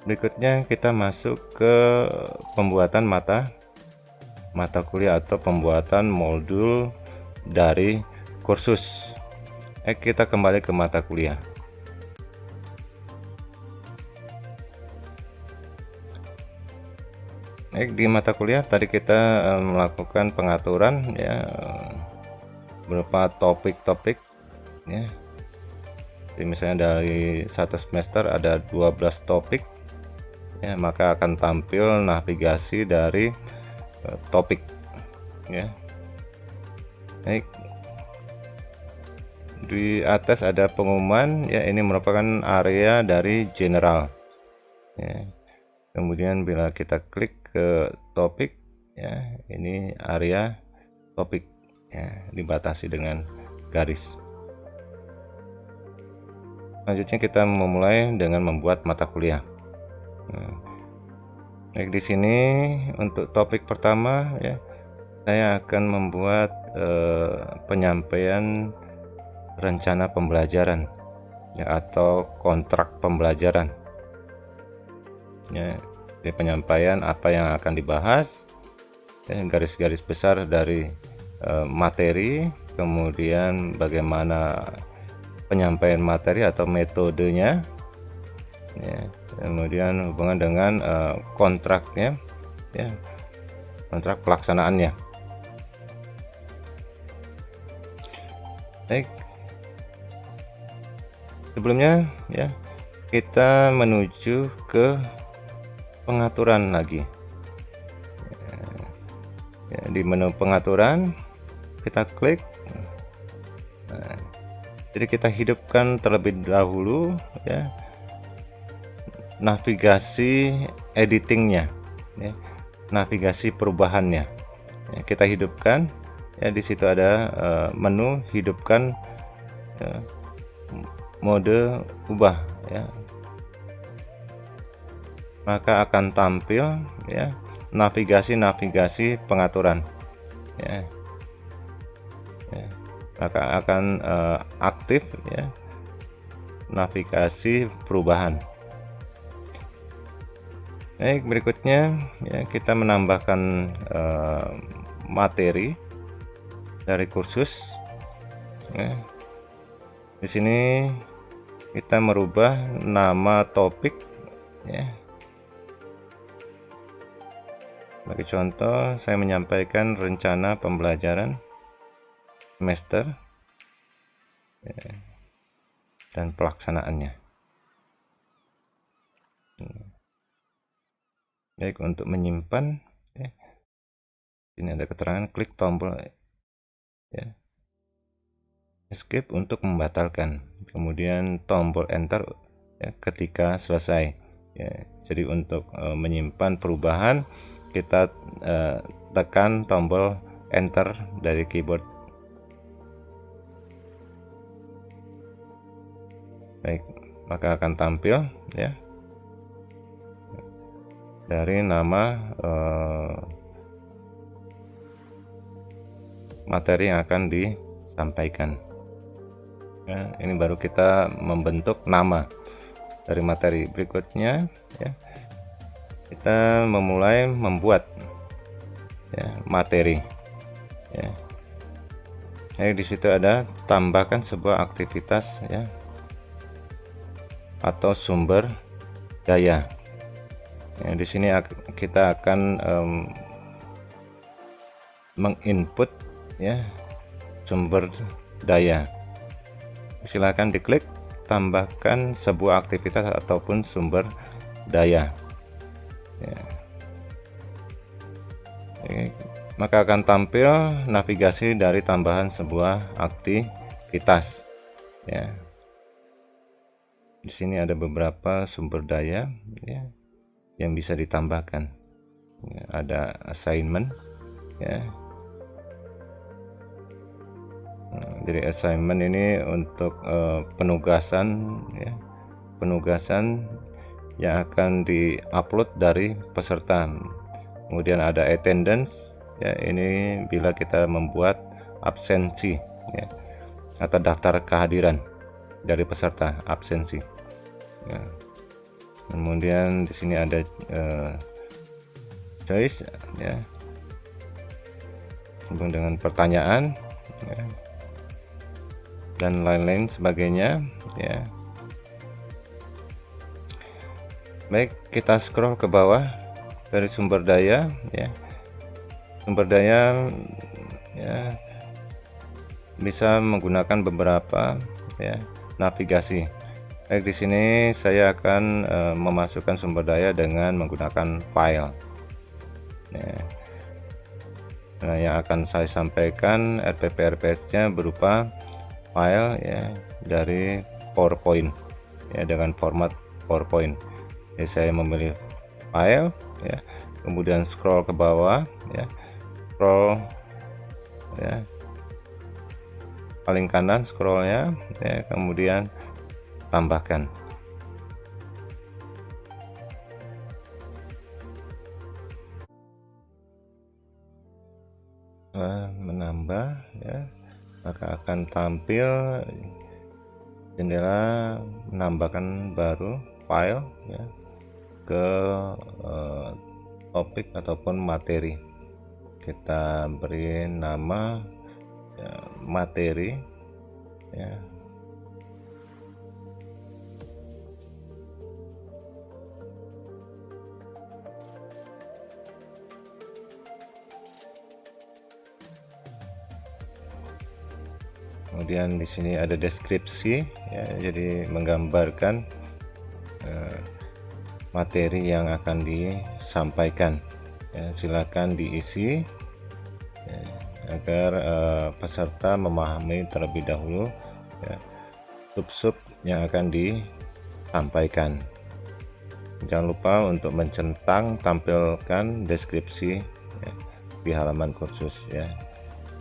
Berikutnya kita masuk ke pembuatan mata kuliah atau pembuatan modul dari kursus. Kita kembali ke mata kuliah. Di mata kuliah tadi kita melakukan pengaturan ya, berupa topik-topik ya. Jadi misalnya dari satu semester ada 12 topik ya, maka akan tampil navigasi dari topik ya. Baik, di atas ada pengumuman ya, ini merupakan area dari general ya. Kemudian bila kita klik ke topik ya, ini area topik ya, dibatasi dengan garis. Selanjutnya kita memulai dengan membuat mata kuliah. Baik, di sini untuk topik pertama ya, saya akan membuat penyampaian rencana pembelajaran ya, atau kontrak pembelajaran ya. Di penyampaian apa yang akan dibahas ya, garis-garis besar dari materi, kemudian bagaimana penyampaian materi atau metodenya ya, kemudian hubungan dengan kontraknya ya, kontrak pelaksanaannya. Baik, sebelumnya ya, kita menuju ke pengaturan lagi ya, di menu pengaturan kita klik. Jadi kita hidupkan terlebih dahulu ya, navigasi editingnya ya, navigasi perubahannya ya, kita hidupkan ya. Di situ ada menu hidupkan ya, mode ubah ya, maka akan tampil ya navigasi pengaturan ya, ya. Maka akan aktif ya navigasi perubahan. Baik, berikutnya ya, kita menambahkan materi dari kursus ya. Di sini kita merubah nama topik ya. Sebagai contoh, saya menyampaikan rencana pembelajaran semester ya, dan pelaksanaannya. Baik, untuk menyimpan ya, ini ada keterangan, klik tombol ya, escape untuk membatalkan, kemudian tombol enter ya, ketika selesai ya. Jadi untuk menyimpan perubahan kita tekan tombol enter dari keyboard. Baik, maka akan tampil ya dari nama materi yang akan disampaikan ya. Ini baru kita membentuk nama dari materi. Berikutnya ya, kita memulai membuat ya, materi ya. Di situ ada tambahkan sebuah aktivitas ya, atau sumber daya ya. Di sini kita akan menginput ya sumber daya. Silakan diklik tambahkan sebuah aktivitas ataupun sumber daya ya. Maka akan tampil navigasi dari tambahan sebuah aktivitas ya. Di sini ada beberapa sumber daya ya yang bisa ditambahkan ya, ada assignment ya. Jadi assignment ini untuk penugasan ya, penugasan yang akan diupload dari peserta. Kemudian ada attendance ya, ini bila kita membuat absensi ya, atau daftar kehadiran dari peserta absensi ya. Kemudian di sini ada choice ya, hubung dengan pertanyaan ya, dan lain-lain sebagainya ya. Baik, kita scroll ke bawah dari sumber daya ya. Sumber daya ya bisa menggunakan beberapa ya navigasi. Baik, di sini saya akan memasukkan sumber daya dengan menggunakan file ya. Nah, yang akan saya sampaikan RPP-RPS-nya berupa file ya dari PowerPoint ya, dengan format PowerPoint. Jadi saya memilih file ya, kemudian scroll ke bawah ya, scroll ya, paling kanan scrollnya ya, kemudian tambahkan. Menambah ya, maka akan tampil jendela menambahkan baru file ya ke topik ataupun materi. Kita beri nama ya, materi ya. Kemudian di sini ada deskripsi ya, jadi menggambarkan materi yang akan disampaikan ya, silakan diisi ya, agar peserta memahami terlebih dahulu ya, sub-sub yang akan disampaikan. Jangan lupa untuk mencentang tampilkan deskripsi ya, di halaman kursus ya.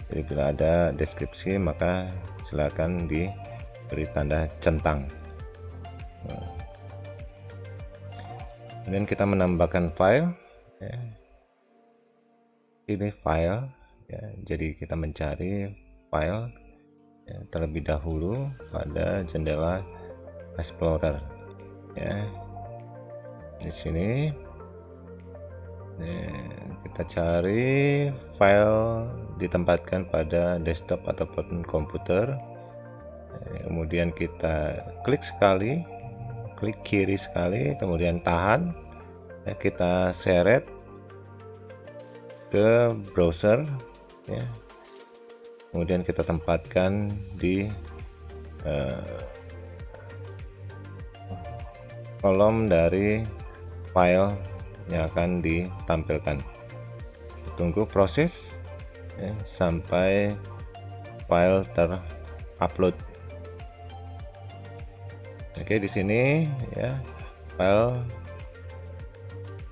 Jadi bila ada deskripsi maka silakan diberi tanda centang. Kemudian kita menambahkan file ya. Pilih file ya, jadi kita mencari file ya, terlebih dahulu pada jendela Explorer ya. Di sini kita cari file ditempatkan pada desktop ataupun komputer. Kemudian kita klik sekali, klik kiri sekali, kemudian tahan ya, kita seret ke browser ya. Kemudian kita tempatkan di kolom dari file yang akan ditampilkan. Tunggu proses ya, sampai file terupload. Oke, di sini ya file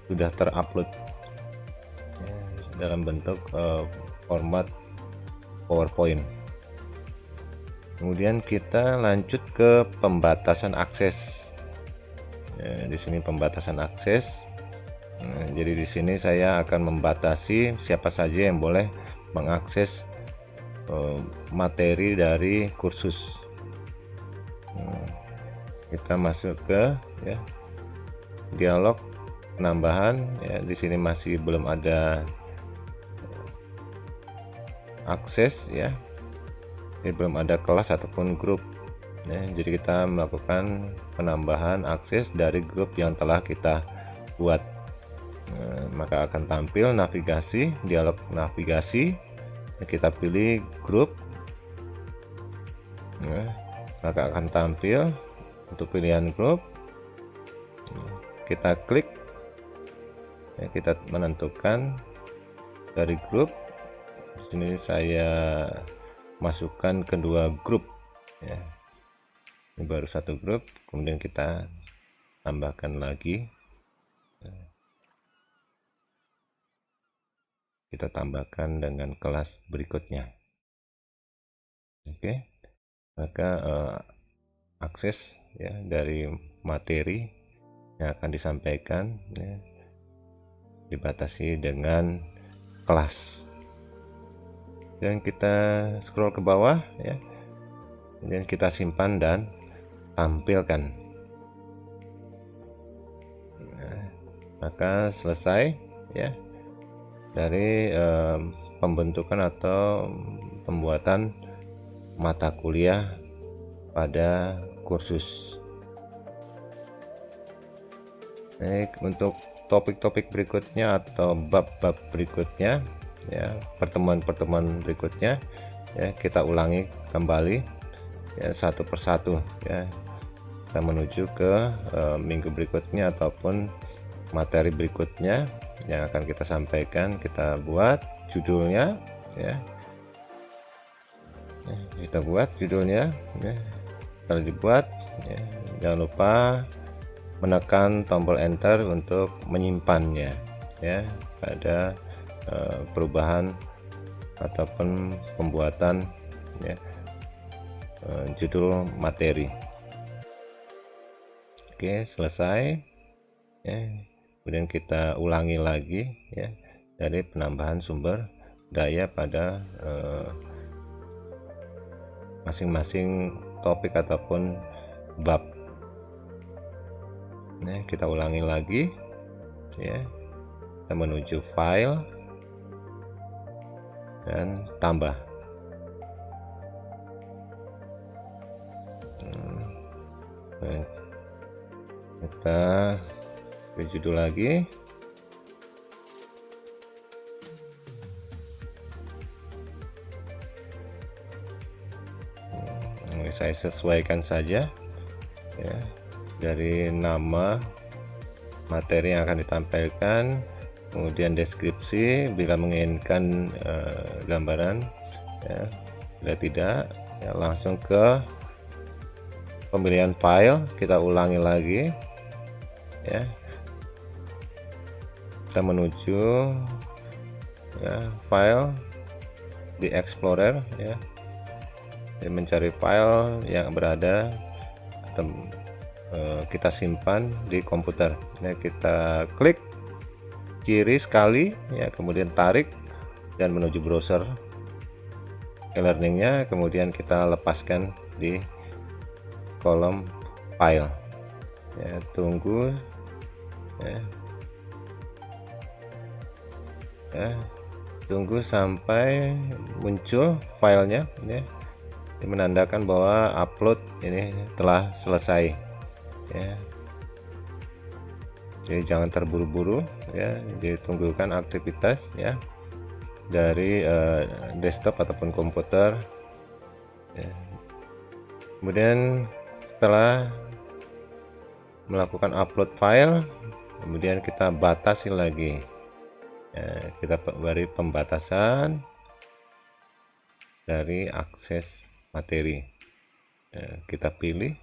sudah terupload ya, dalam bentuk format PowerPoint. Kemudian kita lanjut ke pembatasan akses. Ya, di sini pembatasan akses. Nah, jadi di sini saya akan membatasi siapa saja yang boleh mengakses materi dari kursus. Kita masuk ke ya, dialog penambahan ya, di sini masih belum ada akses ya, jadi belum ada kelas ataupun grup ya, jadi kita melakukan penambahan akses dari grup yang telah kita buat. Maka akan tampil navigasi, dialog navigasi, kita pilih grup ya, maka akan tampil untuk pilihan grup, kita klik ya, kita menentukan dari grup. Di sini saya masukkan kedua grup ya, ini baru satu grup, kemudian kita tambahkan lagi, kita tambahkan dengan kelas berikutnya. Oke, maka akses ya dari materi yang akan disampaikan ya, dibatasi dengan kelas. Dan kita scroll ke bawah ya, kemudian kita simpan dan tampilkan. maka selesai ya dari pembentukan atau pembuatan mata kuliah pada kursus. Baik, untuk topik-topik berikutnya atau bab-bab berikutnya ya, pertemuan-pertemuan berikutnya ya, kita ulangi kembali ya satu persatu ya, kita menuju ke minggu berikutnya ataupun materi berikutnya yang akan kita sampaikan. Kita buat judulnya ya, kita buat judulnya ya. Setelah dibuat ya, jangan lupa menekan tombol enter untuk menyimpannya ya pada perubahan ataupun pembuatan ya, judul materi. Oke, selesai ya. Kemudian kita ulangi lagi ya dari penambahan sumber daya pada masing-masing topik ataupun bab. Nah, kita ulangi lagi ya, kita menuju file dan tambah. Kita ke judul lagi. Saya sesuaikan saja ya dari nama materi yang akan ditampilkan, kemudian deskripsi bila menginginkan gambaran ya, bila tidak ya langsung ke pemilihan file. Kita ulangi lagi ya, kita menuju ya file di Explorer ya, mencari file yang berada atau kita simpan di komputer. Nah, kita klik kiri sekali ya, kemudian tarik dan menuju browser e-learningnya, kemudian kita lepaskan di kolom file ya, tunggu ya, tunggu sampai muncul filenya ya, menandakan bahwa upload ini telah selesai ya. Jadi jangan terburu-buru ya, ditunggukan aktivitas ya dari desktop ataupun komputer ya. Kemudian setelah melakukan upload file, kemudian kita batasi lagi ya, kita beri pembatasan dari akses materi ya, kita pilih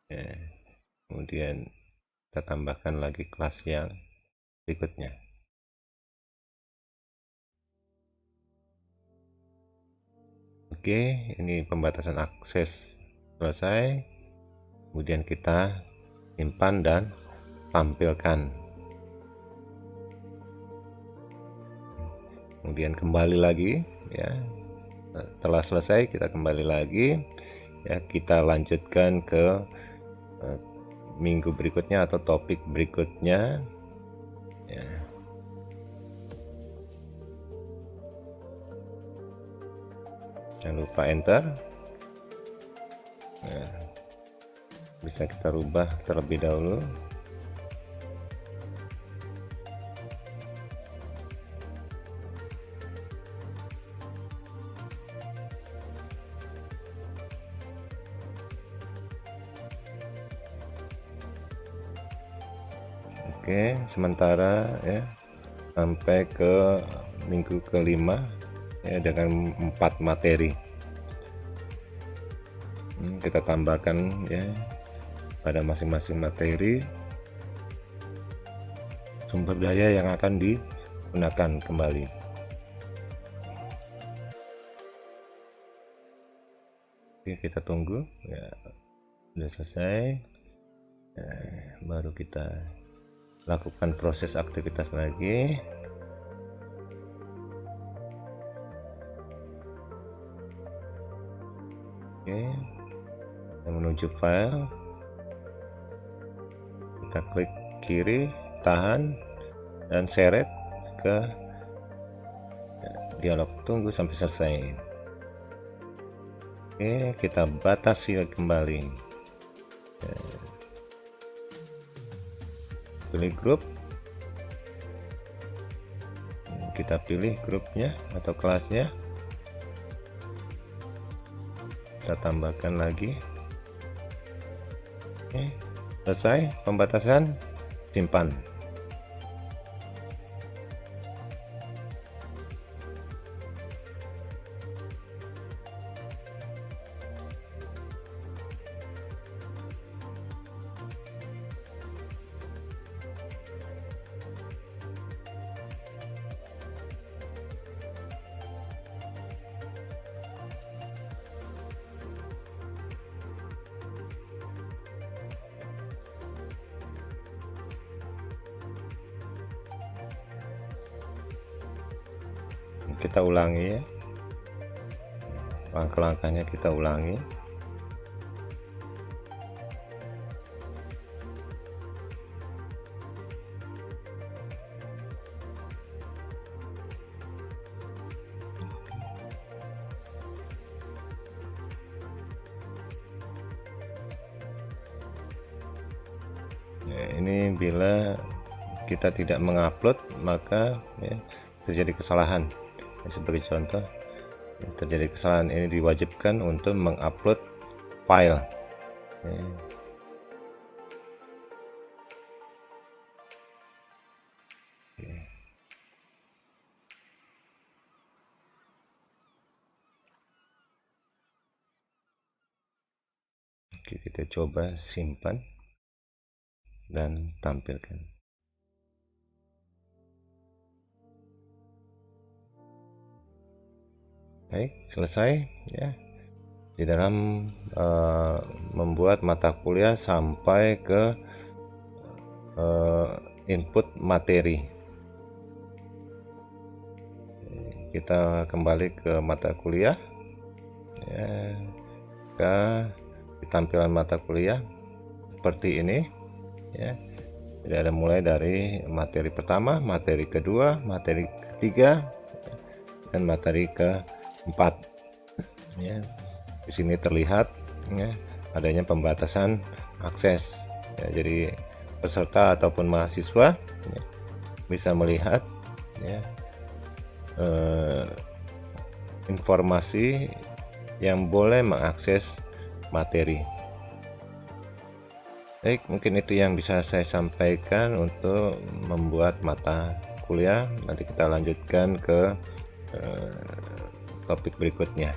ya, kemudian kita tambahkan lagi kelas yang berikutnya. Oke, ini pembatasan akses selesai, kemudian kita simpan dan tampilkan, kemudian kembali lagi ya. Setelah selesai kita kembali lagi ya, kita lanjutkan ke minggu berikutnya atau topik berikutnya ya. Jangan lupa enter ya. Bisa kita rubah terlebih dahulu. Oke, sementara ya sampai ke minggu kelima ya dengan 4 materi. Kita tambahkan ya pada masing-masing materi sumber daya yang akan digunakan kembali. Oke, kita tunggu ya, sudah selesai ya, baru kita lakukan proses aktivitas lagi. Oke, kita menuju file, kita klik kiri, tahan dan seret ke dialog, tunggu sampai selesai. Oke, kita batasi kembali. Pilih grup, kita pilih grupnya atau kelasnya, kita tambahkan lagi. Oke, selesai pembatasan, simpan. Kita ulangi ya, langkah-langkahnya kita ulangi. Nah, ini bila kita tidak mengupload maka ya, terjadi kesalahan. Sebagai contoh, terjadi kesalahan ini diwajibkan untuk mengupload file. Oke, kita coba simpan dan tampilkan. Baik, selesai ya di dalam membuat mata kuliah sampai ke input materi. Kita kembali ke mata kuliah ya, ke tampilan mata kuliah seperti ini ya. Jadi ada mulai dari materi pertama, materi kedua, materi ketiga, dan materi ke 4 ya. Di sini terlihat ya, adanya pembatasan akses ya, jadi peserta ataupun mahasiswa ya, bisa melihat ya, informasi yang boleh mengakses materi. Baik, mungkin itu yang bisa saya sampaikan untuk membuat mata kuliah. Nanti kita lanjutkan ke topik berikutnya.